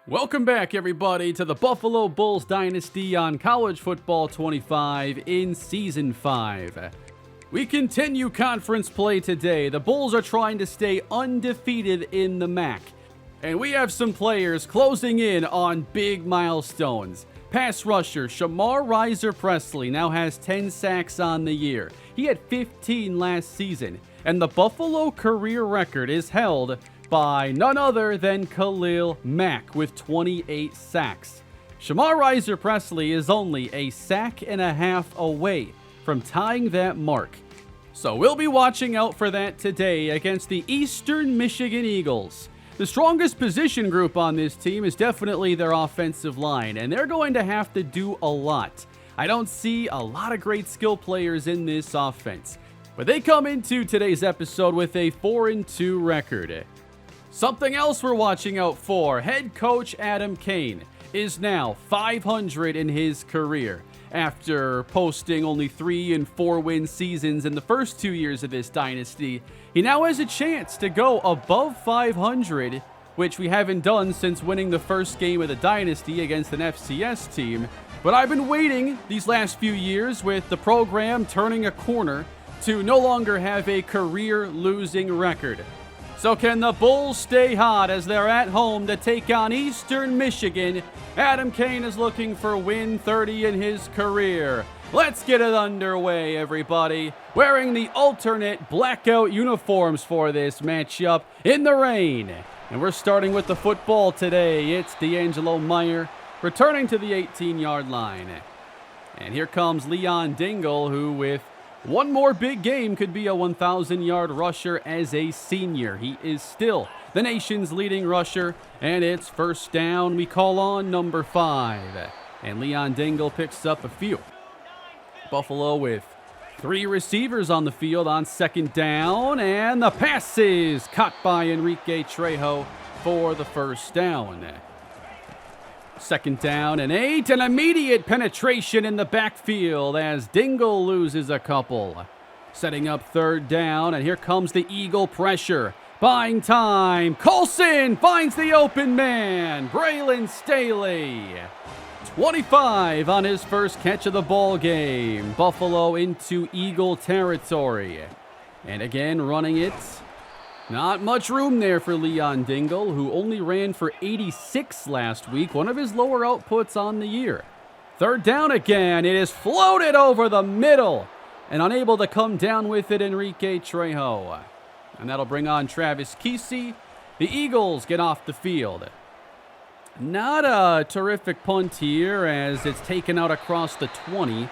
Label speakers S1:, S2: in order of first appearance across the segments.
S1: Welcome back, everybody, to the Buffalo Bulls Dynasty on College Football 25 in Season 5. We continue conference play today. The Bulls are trying to stay undefeated in the MAC. And we have some players closing in on big milestones. Pass rusher Shamar Riser-Presley now has 10 sacks on the year. He had 15 last season. And the Buffalo career record is held by none other than Khalil Mack with 28 sacks. Shamar Riser-Presley is only a sack and a half away from tying that mark. So we'll be watching out for that today against the Eastern Michigan Eagles. The strongest position group on this team is definitely their offensive line, and they're going to have to do a lot. I don't see a lot of great skill players in this offense, but they come into today's episode with a 4-2 record. Something else we're watching out for, head coach Adam Kane is now 500 in his career. After posting only 3 and 4 win seasons in the first 2 years of this dynasty, he now has a chance to go above 500, which we haven't done since winning the first game of the dynasty against an FCS team. But I've been waiting these last few years with the program turning a corner to no longer have a career losing record. So can the Bulls stay hot as they're at home to take on Eastern Michigan? Adam Kane is looking for win 30 in his career. Let's get it underway, everybody. Wearing the alternate blackout uniforms for this matchup in the rain. And we're starting with the football today. It's D'Angelo Meyer returning to the 18-yard line. And here comes Leon Dingle, who with one more big game could be a 1,000-yard rusher as a senior. He is still the nation's leading rusher, and it's first down. We call on number 5, and Leon Dingle picks up a few. Buffalo with 3 receivers on the field on second down, and the pass is caught by Enrique Trejo for the first down. Second down and 8, an immediate penetration in the backfield as Dingle loses a couple. Setting up third down, and here comes the Eagle pressure. Buying time, Colson finds the open man, Braylon Staley. 25 on his first catch of the ball game. Buffalo into Eagle territory. And again, running it. Not much room there for Leon Dingle, who only ran for 86 last week, one of his lower outputs on the year. Third down again. It is floated over the middle, and unable to come down with it, Enrique Trejo. And that'll bring on Travis Kesey. The Eagles get off the field. Not a terrific punt here as it's taken out across the 20.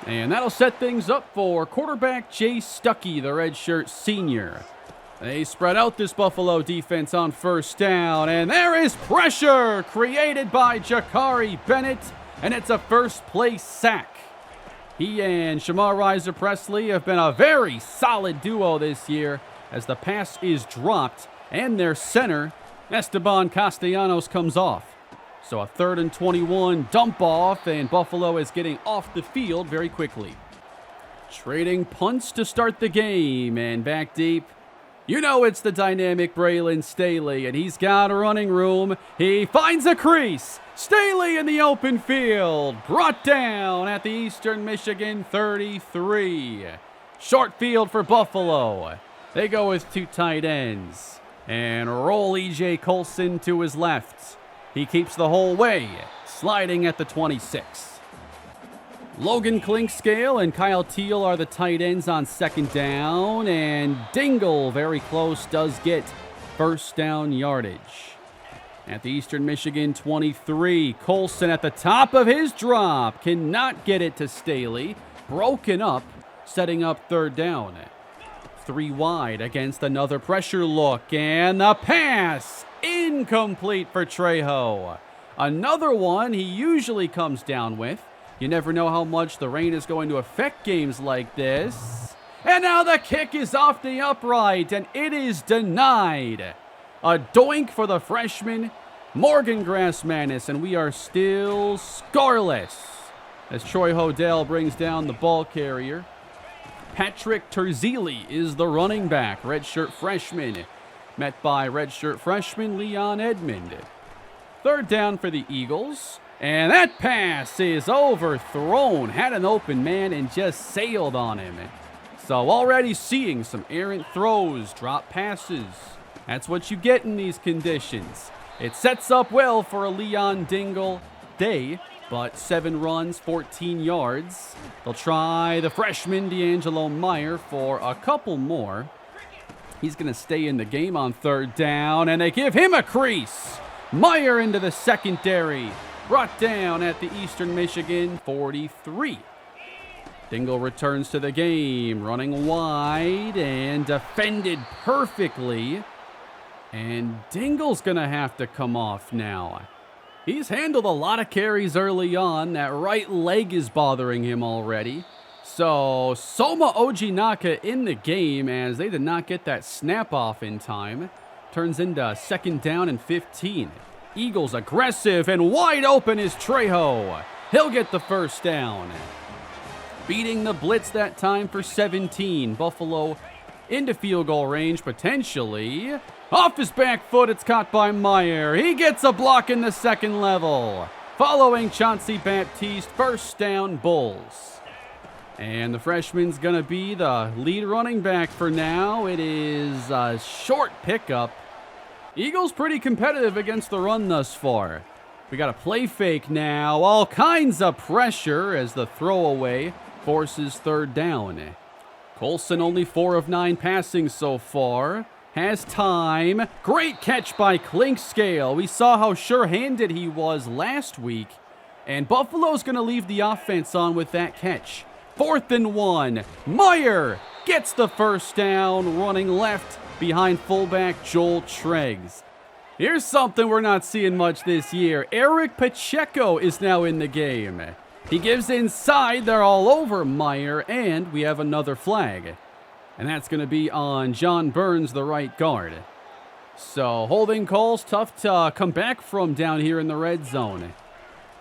S1: And that'll set things up for quarterback Jay Stuckey, the redshirt senior. They spread out this Buffalo defense on first down, and there is pressure created by Jakari Bennett, and it's a first-place sack. He and Shamar Riser-Presley have been a very solid duo this year as the pass is dropped, and their center, Esteban Castellanos, comes off. So a 3rd and 21 dump off, and Buffalo is getting off the field very quickly. Trading punts to start the game, and back deep. You know it's the dynamic Braylon Staley, and he's got running room. He finds a crease. Staley in the open field. Brought down at the Eastern Michigan 33. Short field for Buffalo. They go with 2 tight ends. And roll E.J. Colson to his left. He keeps the whole way, sliding at the 26. Logan Clinkscale and Kyle Teal are the tight ends on second down, and Dingle, very close, does get first down yardage. At the Eastern Michigan 23, Colson at the top of his drop, cannot get it to Staley, broken up, setting up third down. 3 wide against another pressure look, and the pass, incomplete for Trejo. Another one he usually comes down with. You never know how much the rain is going to affect games like this. And now the kick is off the upright, and it is denied. A doink for the freshman, Morgan Grassmanis, and we are still scoreless as Troy Hodell brings down the ball carrier. Patrick Terzili is the running back, redshirt freshman, met by redshirt freshman Leon Edmond. Third down for the Eagles. And that pass is overthrown. Had an open man and just sailed on him. So already seeing some errant throws, drop passes. That's what you get in these conditions. It sets up well for a Leon Dingle day, but 7 runs, 14 yards. They'll try the freshman D'Angelo Meyer for a couple more. He's going to stay in the game on third down, and they give him a crease. Meyer into the secondary, brought down at the Eastern Michigan 43. Dingle returns to the game, running wide and defended perfectly. And Dingle's going to have to come off now. He's handled a lot of carries early on. That right leg is bothering him already. So, Soma Ojinaka in the game as they did not get that snap off in time. Turns into second down and 15. Eagles aggressive and wide open is Trejo. He'll get the first down. Beating the blitz that time for 17. Buffalo into field goal range potentially. Off his back foot, it's caught by Meyer. He gets a block in the second level. Following Chauncey Baptiste, first down Bulls. And the freshman's going to be the lead running back for now. It is a short pickup. Eagles pretty competitive against the run thus far. We got a play fake now. All kinds of pressure as the throwaway forces third down. Colson only 4 of 9 passing so far. Has time. Great catch by Clinkscale. We saw how sure-handed he was last week. And Buffalo's going to leave the offense on with that catch. 4th and 1. Meyer gets the first down, running left behind fullback Joel Treggs. Here's something we're not seeing much this year. Eric Pacheco is now in the game. He gives inside. They're all over Meyer, and we have another flag. And that's going to be on John Burns, the right guard. So holding calls, tough to come back from down here in the red zone.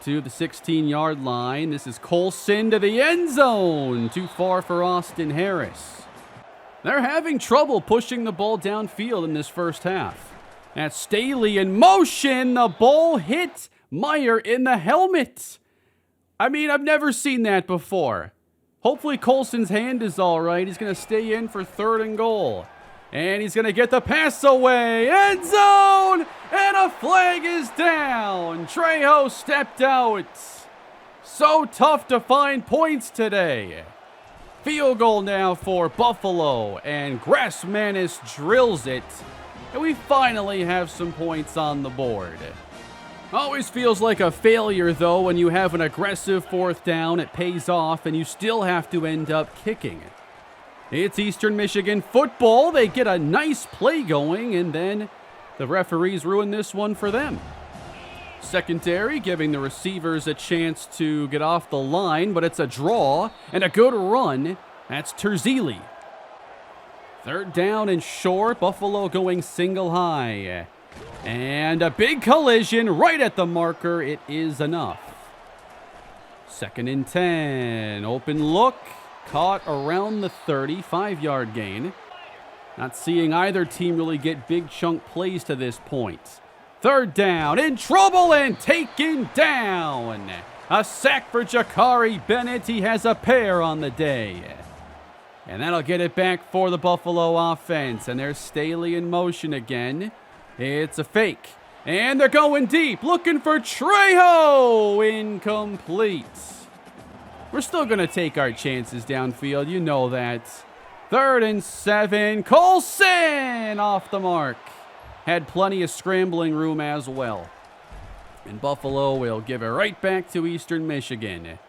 S1: To the 16-yard line. This is Colson to the end zone. Too far for Austin Harris. They're having trouble pushing the ball downfield in this first half. That's Staley in motion. The ball hit Meyer in the helmet. I mean, I've never seen that before. Hopefully Colson's hand is all right. He's going to stay in for 3rd and goal. And he's going to get the pass away. End zone! And a flag is down. Trejo stepped out. So tough to find points today. Field goal now for Buffalo. And Grassmanis drills it. And we finally have some points on the board. Always feels like a failure, though, when you have an aggressive 4th down. It pays off, and you still have to end up kicking. It's Eastern Michigan football. They get a nice play going, and then the referees ruin this one for them. Secondary, giving the receivers a chance to get off the line, but it's a draw and a good run. That's Terzili. 3rd down and short. Buffalo going single high. And a big collision right at the marker. It is enough. 2nd and 10. Open look. Caught around the 30. 5-yard gain. Not seeing either team really get big chunk plays to this point. 3rd down. In trouble and taken down. A sack for Jakari Bennett. He has a pair on the day. And that'll get it back for the Buffalo offense. And there's Staley in motion again. It's a fake. And they're going deep. Looking for Trejo. Incomplete. We're still going to take our chances downfield. You know that. 3rd and 7. Colson off the mark. Had plenty of scrambling room as well. And Buffalo will give it right back to Eastern Michigan.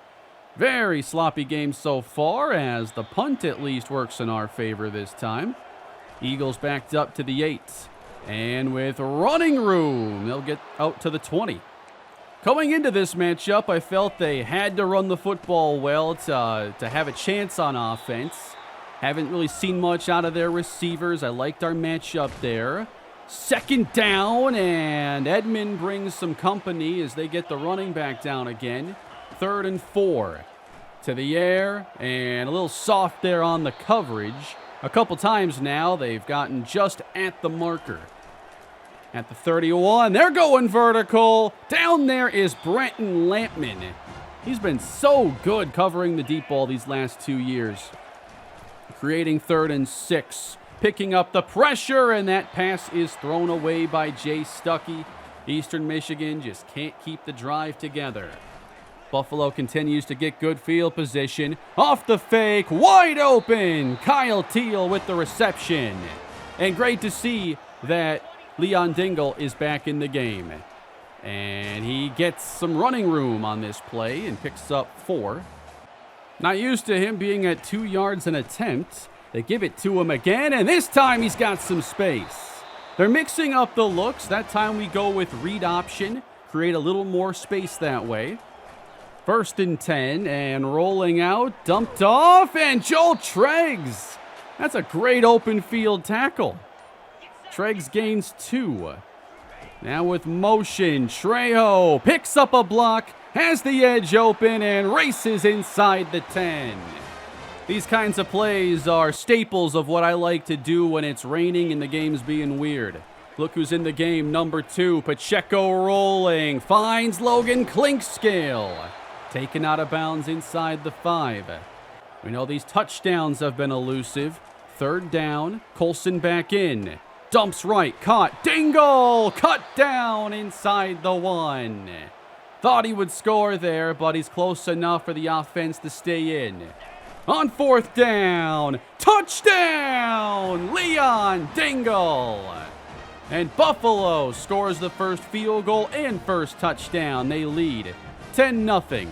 S1: Very sloppy game so far, as the punt at least works in our favor this time. Eagles backed up to the 8. And with running room, they'll get out to the 20. Going into this matchup, I felt they had to run the football well to have a chance on offense. Haven't really seen much out of their receivers. I liked our matchup there. 2nd down, and Edmond brings some company as they get the running back down again. 3rd and 4. To the air, and a little soft there on the coverage. A couple times now, they've gotten just at the marker. At the 31, they're going vertical. Down there is Brenton Lampman. He's been so good covering the deep ball these last 2 years. Creating 3rd and 6. Picking up the pressure, and that pass is thrown away by Jay Stuckey. Eastern Michigan just can't keep the drive together. Buffalo continues to get good field position. Off the fake, wide open. Kyle Teal with the reception. And great to see that Leon Dingle is back in the game. And he gets some running room on this play and picks up 4. Not used to him being at 2 yards an attempt. They give it to him again, and this time he's got some space. They're mixing up the looks. That time we go with read option. Create a little more space that way. 1st and 10, and rolling out, dumped off, and Joel Treggs. That's a great open field tackle. Treggs gains 2. Now with motion, Trejo picks up a block, has the edge open, and races inside the 10. These kinds of plays are staples of what I like to do when it's raining and the game's being weird. Look who's in the game, number 2, Pacheco rolling, finds Logan Clinkscale. Taken out of bounds inside the 5. We know these touchdowns have been elusive. 3rd down, Colson back in. Dumps right, caught, Dingle, cut down inside the 1. Thought he would score there, but he's close enough for the offense to stay in. On 4th down, touchdown, Leon Dingle. And Buffalo scores the first field goal and first touchdown. They lead 10-0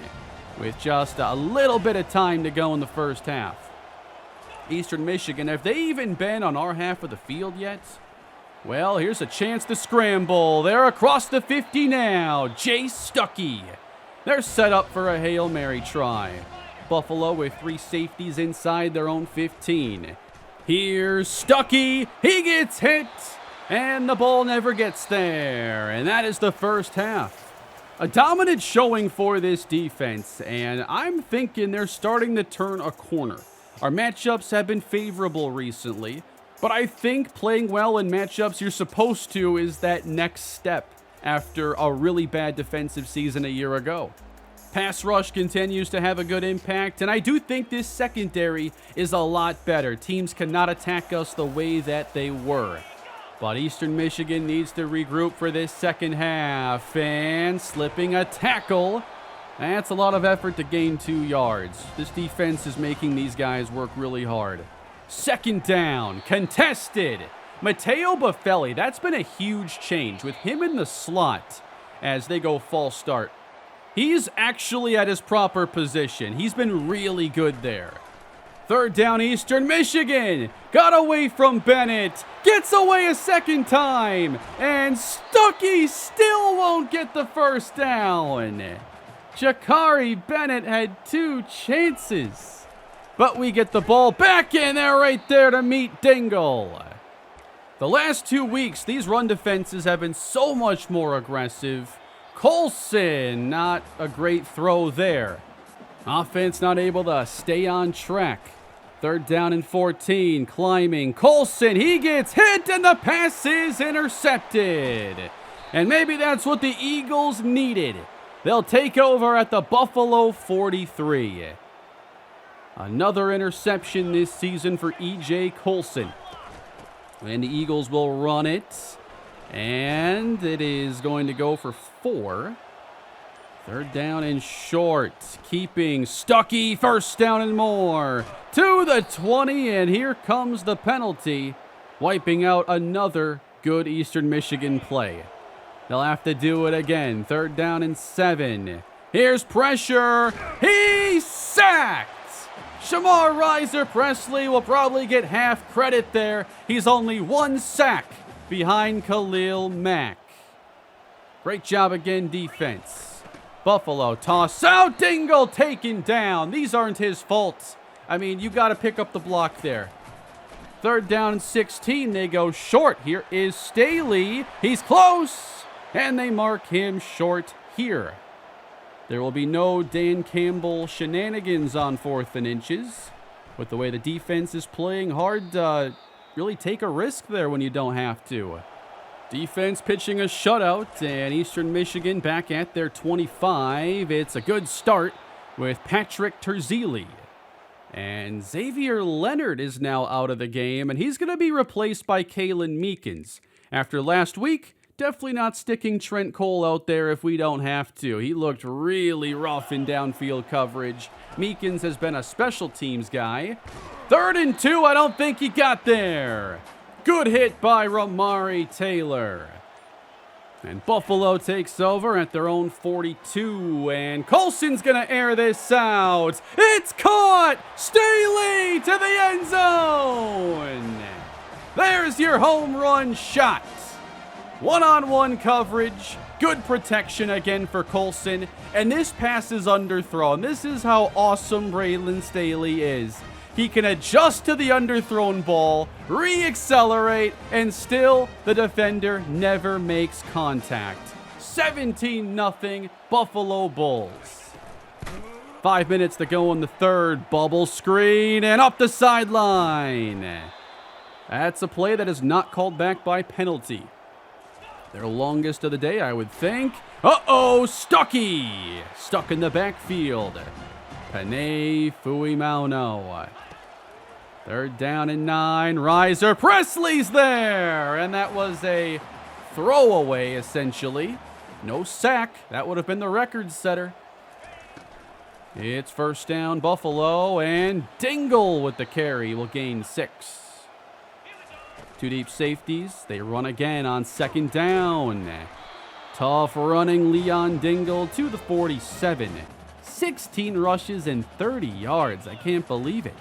S1: with just a little bit of time to go in the first half. Eastern Michigan, have they even been on our half of the field yet? Well, here's a chance to scramble. They're across the 50 now. Jay Stuckey. They're set up for a Hail Mary try. Buffalo with 3 safeties inside their own 15. Here's Stuckey. He gets hit, and the ball never gets there. And that is the first half. A dominant showing for this defense, and I'm thinking they're starting to turn a corner. Our matchups have been favorable recently, but I think playing well in matchups you're supposed to is that next step after a really bad defensive season a year ago. Pass rush continues to have a good impact, and I do think this secondary is a lot better. Teams cannot attack us the way that they were. But Eastern Michigan needs to regroup for this second half, and slipping a tackle. That's a lot of effort to gain 2 yards. This defense is making these guys work really hard. 2nd down, contested. Matteo Buffelli, that's been a huge change with him in the slot as they go false start. He's actually at his proper position. He's been really good there. 3rd down, Eastern Michigan. Got away from Bennett. Gets away a second time. And Stuckey still won't get the first down. Jakari Bennett had 2 chances. But we get the ball back in there right there to meet Dingle. The last 2 weeks, these run defenses have been so much more aggressive. Colson, not a great throw there. Offense not able to stay on track. 3rd down and 14, climbing. Colson, he gets hit, and the pass is intercepted. And maybe that's what the Eagles needed. They'll take over at the Buffalo 43. Another interception this season for E.J. Colson. And the Eagles will run it. And it is going to go for 4. 3rd down and short. Keeping Stuckey, 1st down and more. To the 20, and here comes the penalty. Wiping out another good Eastern Michigan play. They'll have to do it again. 3rd down and 7. Here's pressure. He's sacked. Shamar Reiser-Presley will probably get half credit there. He's only 1 sack behind Khalil Mack. Great job again, defense. Buffalo toss out. Dingle taken down. These aren't his faults. I mean, you got to pick up the block there. 3rd down and 16. They go short. Here is Staley. He's close. And they mark him short here. There will be no Dan Campbell shenanigans on 4th and inches. With the way the defense is playing, hard to really take a risk there when you don't have to. Defense pitching a shutout, and Eastern Michigan back at their 25. It's a good start with Patrick Terzili. And Xavier Leonard is now out of the game, and he's going to be replaced by Kalen Meekins. After last week, definitely not sticking Trent Cole out there if we don't have to. He looked really rough in downfield coverage. Meekins has been a special teams guy. 3rd and 2, I don't think he got there. Good hit by Ramari Taylor. And Buffalo takes over at their own 42, and Colson's going to air this out. It's caught! Staley to the end zone! There's your home run shot. One-on-one coverage, good protection again for Colson, and this pass is underthrown. This is how awesome Braylon Staley is. He can adjust to the underthrown ball, re-accelerate, and still the defender never makes contact. 17-0 Buffalo Bulls. 5 minutes to go in the third. Bubble screen and up the sideline. That's a play that is not called back by penalty. Their longest of the day, I would think. Uh-oh, Stuckey! Stuck in the backfield. Panay Fuimauno. 3rd down and 9. Riser Presley's there! And that was a throwaway, essentially. No sack. That would have been the record setter. It's 1st down, Buffalo, and Dingle with the carry will gain 6. 2 deep safeties. They run again on 2nd down. Tough running Leon Dingle to the 47. 16 rushes and 30 yards. I can't believe it.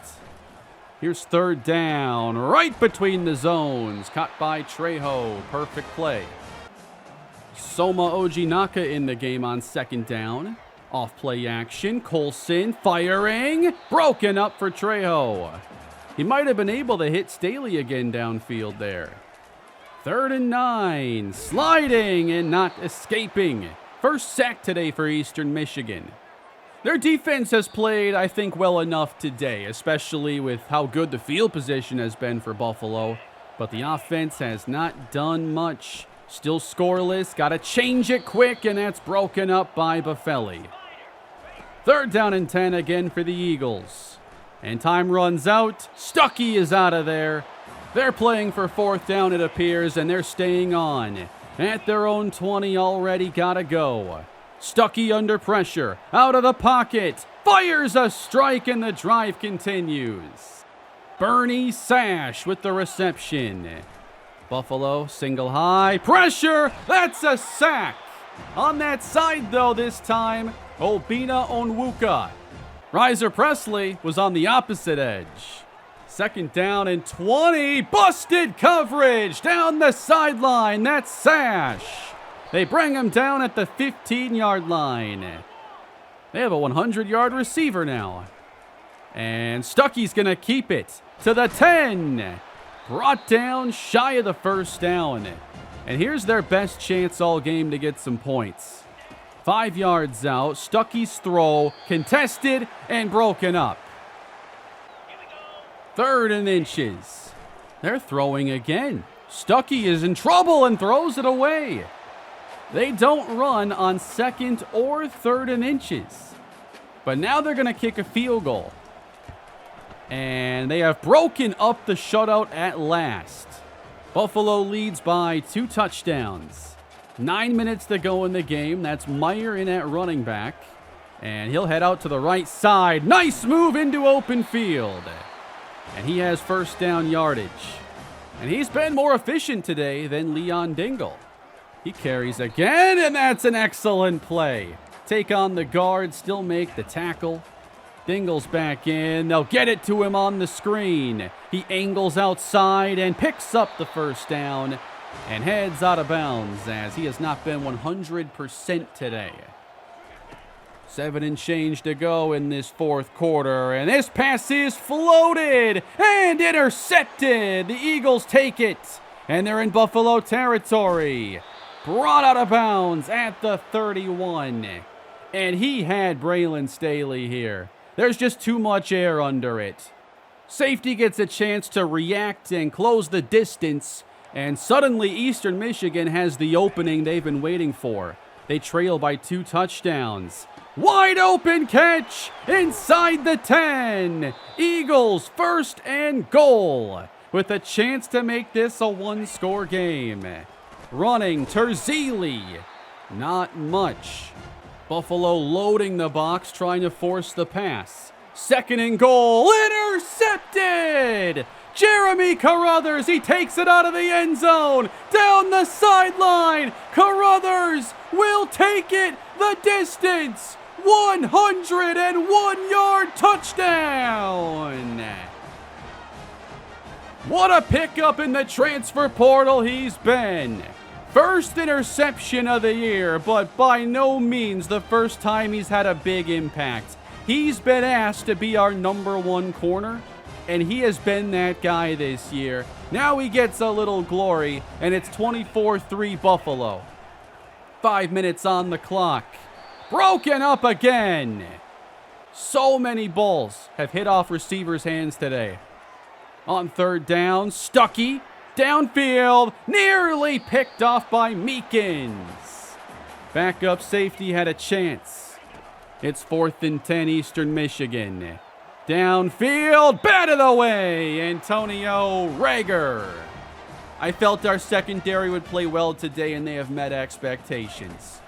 S1: Here's 3rd down, right between the zones. Caught by Trejo. Perfect play. Soma Ojinaka in the game on 2nd down. Off play action. Colson firing. Broken up for Trejo. He might have been able to hit Staley again downfield there. 3rd and 9. Sliding and not escaping. First sack today for Eastern Michigan. Their defense has played, I think, well enough today, especially with how good the field position has been for Buffalo. But the offense has not done much. Still scoreless. Got to change it quick, and that's broken up by Buffelli. 3rd down and 10 again for the Eagles. And time runs out. Stuckey is out of there. They're playing for 4th down, it appears, and they're staying on. At their own 20 already, gotta go. Stuckey under pressure, out of the pocket, fires a strike, and the drive continues. Bernie Sash with the reception. Buffalo single high, pressure, that's a sack. On that side though this time, Obina Onwuka. Riser Presley was on the opposite edge. 2nd down and 20, busted coverage down the sideline, that's Sash. They bring him down at the 15-yard line. They have a 100-yard receiver now. And Stuckey's going to keep it to the 10. Brought down shy of the 1st down. And here's their best chance all game to get some points. 5 yards out, Stuckey's throw, contested and broken up. 3rd and inches. They're throwing again. Stuckey is in trouble and throws it away. They don't run on 2nd or 3rd and inches. But now they're going to kick a field goal. And they have broken up the shutout at last. Buffalo leads by 2 touchdowns. 9 minutes to go in the game. That's Meyer in at running back. And he'll head out to the right side. Nice move into open field. And he has 1st down yardage. And he's been more efficient today than Leon Dingle. He carries again, and that's an excellent play. Take on the guard, still make the tackle. Dingle's back in. They'll get it to him on the screen. He angles outside and picks up the 1st down and heads out of bounds as he has not been 100% today. 7 and change to go in this 4th quarter, and this pass is floated and intercepted. The Eagles take it, and they're in Buffalo territory. Brought out of bounds at the 31, and he had Braylon Staley here. There's just too much air under it. Safety gets a chance to react and close the distance, And suddenly, Eastern Michigan has the opening they've been waiting for. They trail by 2 touchdowns. Wide open catch inside the 10. Eagles first and goal with a chance to make this a 1-score game. Running Terzili. Not much. Buffalo loading the box, trying to force the pass. Second and goal. Intercepted! Jeremy Carruthers, he takes it out of the end zone. Down the sideline. Carruthers will take it the distance. 101-yard touchdown. What a pickup in the transfer portal he's been. First interception of the year, but by no means the first time he's had a big impact. He's been asked to be our number 1 corner, and he has been that guy this year. Now he gets a little glory, and it's 24-3 Buffalo. 5 minutes on the clock. Broken up again. So many balls have hit off receivers' hands today. On third down, Stuckey, downfield, nearly picked off by Meekins. Backup safety had a chance. It's 4th and 10 Eastern Michigan. Downfield, bat of the way, Antonio Rager. I felt our secondary would play well today, and they have met expectations.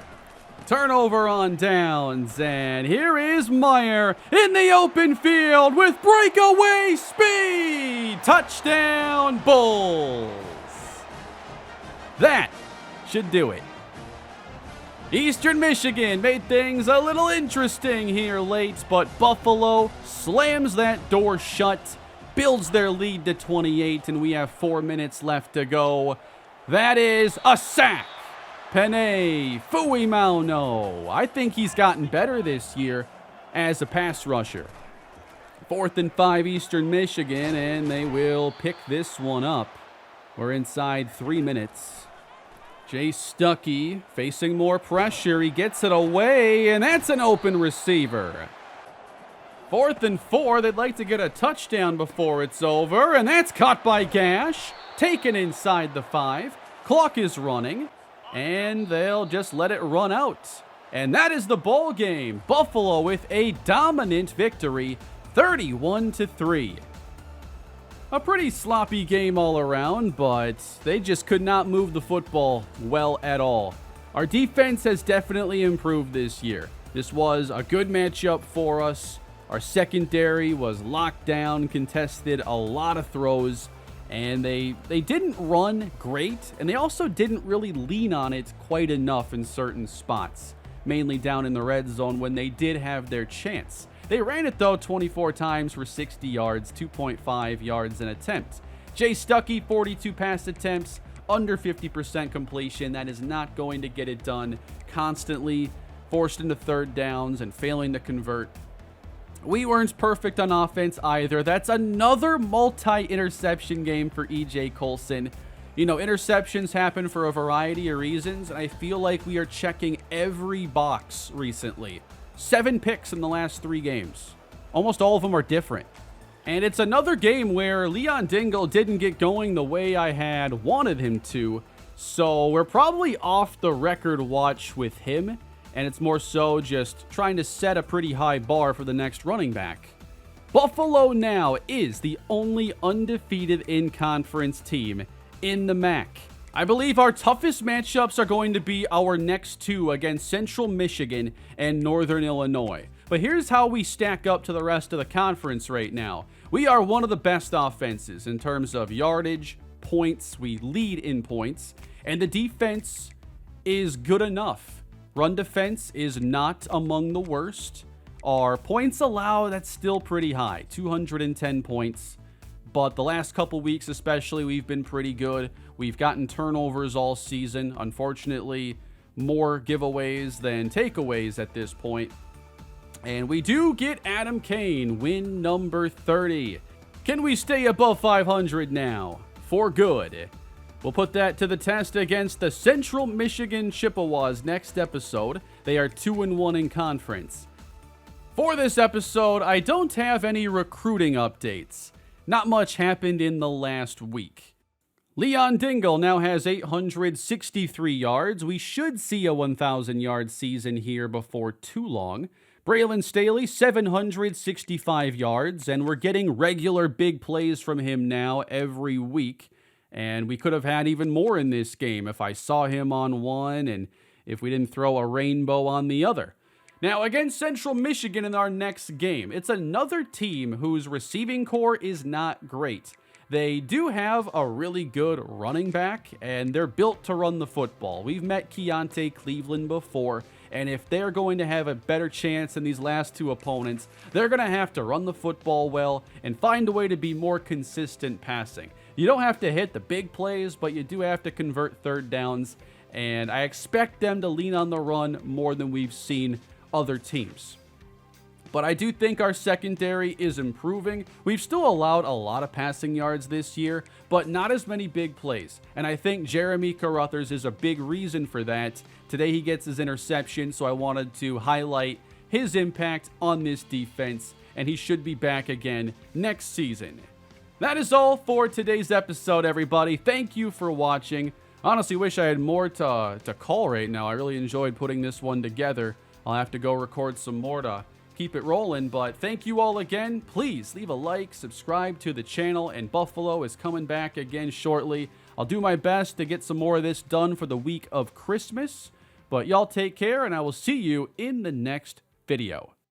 S1: Turnover on downs, and here is Meyer in the open field with breakaway speed. Touchdown, Bulls. That should do it. Eastern Michigan made things a little interesting here late, but Buffalo slams that door shut, builds their lead to 28, and we have 4 minutes left to go. That is a sack. Penei Fuimauno. I think he's gotten better this year as a pass rusher. 4th and 5 Eastern Michigan, and they will pick this one up. We're inside 3 minutes. Jay Stuckey facing more pressure. He gets it away, and that's an open receiver. 4th and 4. They'd like to get a touchdown before it's over, and that's caught by Gash. Taken inside the 5. Clock is running. And they'll just let it run out. And that is the ball game. Buffalo with a dominant victory, 31-3. A pretty sloppy game all around, but they just could not move the football well at all. Our defense has definitely improved this year. This was a good matchup for us. Our secondary was locked down, contested a lot of throws. And they didn't run great, and they also didn't really lean on it quite enough in certain spots, mainly down in the red zone when they did have their chance. They ran it, though, 24 times for 60 yards, 2.5 yards an attempt. Jay Stuckey, 42 pass attempts, under 50% completion. That is not going to get it done. Constantly forced into third downs and failing to convert. We weren't perfect on offense either. That's another multi-interception game for E.J. Colson. You know, interceptions happen for a variety of reasons, and I feel like we are checking every box recently. 7 picks in the last 3 games. Almost all of them are different. And it's another game where Leon Dingle didn't get going the way I had wanted him to, so we're probably off the record watch with him. And it's more so just trying to set a pretty high bar for the next running back. Buffalo now is the only undefeated in-conference team in the MAC. I believe our toughest matchups are going to be our next 2 against Central Michigan and Northern Illinois. But here's how we stack up to the rest of the conference right now. We are one of the best offenses in terms of yardage, points. We lead in points. And the defense is good enough. Run defense is not among the worst. Our points allowed, that's still pretty high, 210 points. But the last couple weeks especially, we've been pretty good. We've gotten turnovers all season. Unfortunately, more giveaways than takeaways at this point. And we do get Adam Kane, win number 30. Can we stay above 500 now? For good. We'll put that to the test against the Central Michigan Chippewas next episode. They are 2-1 in conference. For this episode, I don't have any recruiting updates. Not much happened in the last week. Leon Dingle now has 863 yards. We should see a 1,000-yard season here before too long. Braylon Staley, 765 yards, and we're getting regular big plays from him now every week. And we could have had even more in this game if I saw him on one and if we didn't throw a rainbow on the other. Now, against Central Michigan in our next game, it's another team whose receiving core is not great. They do have a really good running back, and they're built to run the football. We've met Keontae Cleveland before, and if they're going to have a better chance than these last two opponents, they're going to have to run the football well and find a way to be more consistent passing. You don't have to hit the big plays, but you do have to convert third downs, and I expect them to lean on the run more than we've seen other teams. But I do think our secondary is improving. We've still allowed a lot of passing yards this year, but not as many big plays. And I think Jeremy Carruthers is a big reason for that. Today he gets his interception, so I wanted to highlight his impact on this defense, and he should be back again next season. That is all for today's episode, everybody. Thank you for watching. Honestly, wish I had more to call right now. I really enjoyed putting this one together. I'll have to go record some more to keep it rolling, but thank you all again. Please leave a like, subscribe to the channel, and Buffalo is coming back again shortly. I'll do my best to get some more of this done for the week of Christmas, but y'all take care, and I will see you in the next video.